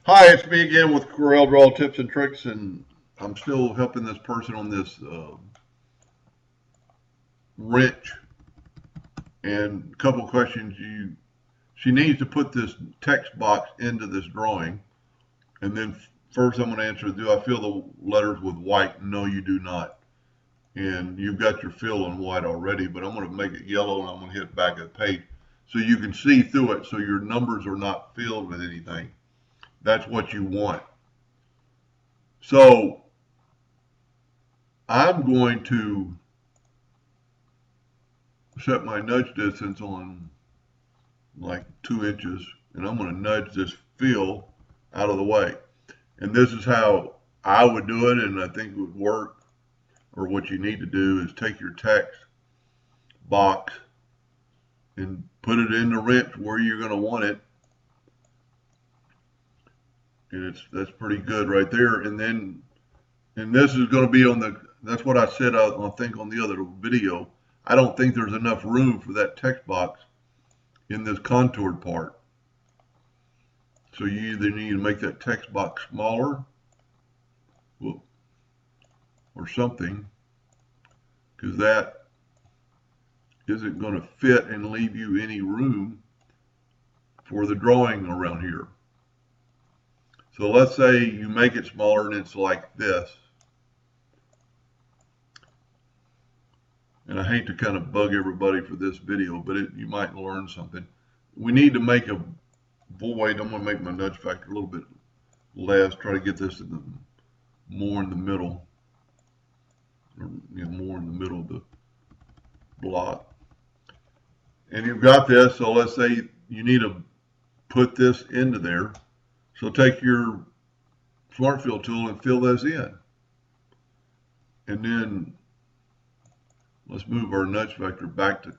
Hi, it's me again with Corel Draw Tips and Tricks, and I'm still helping this person on this wrench. And a couple questions. She needs to put this text box into this drawing, and then first I'm going to answer: do I fill the letters with white? No, you do not. And you've got your fill in white already, but I'm going to make it yellow, and I'm going to hit back of the page so you can see through it, so your numbers are not filled with anything. That's what you want. So I'm going to set my nudge distance on like 2 inches, and I'm going to nudge this fill out of the way. And this is how I would do it, and I think it would work. Or what you need to do is take your text box and put it in the wrench where you're going to want it. And that's pretty good right there. And this is going to be on that's what I said, I think, on the other video. I don't think there's enough room for that text box in this contoured part. So you either need to make that text box smaller or something, because that isn't going to fit and leave you any room for the drawing around here. So let's say you make it smaller and it's like this. And I hate to kind of bug everybody for this video, but you might learn something. We need to make a void. I'm going to make my nudge factor a little bit less, try to get this more in the middle, or more in the middle of the block. And you've got this, so let's say you need to put this into there. So take your Smart Fill tool and fill this in. And then let's move our nudge factor back to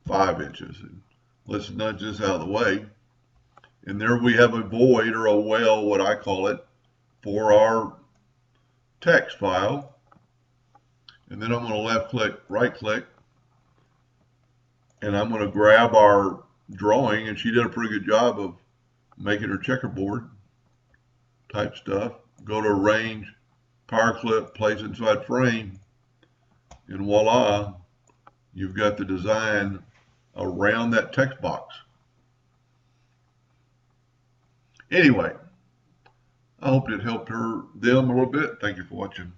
5 inches. And let's nudge this out of the way. And there we have a void, or a well, what I call it, for our text file. And then I'm going to left click, right click, and I'm going to grab our drawing, and she did a pretty good job of making her checkerboard type stuff. Go to arrange, power clip, place inside frame, and voila, you've got the design around that text box. Anyway, I hope it helped them a little bit. Thank you for watching.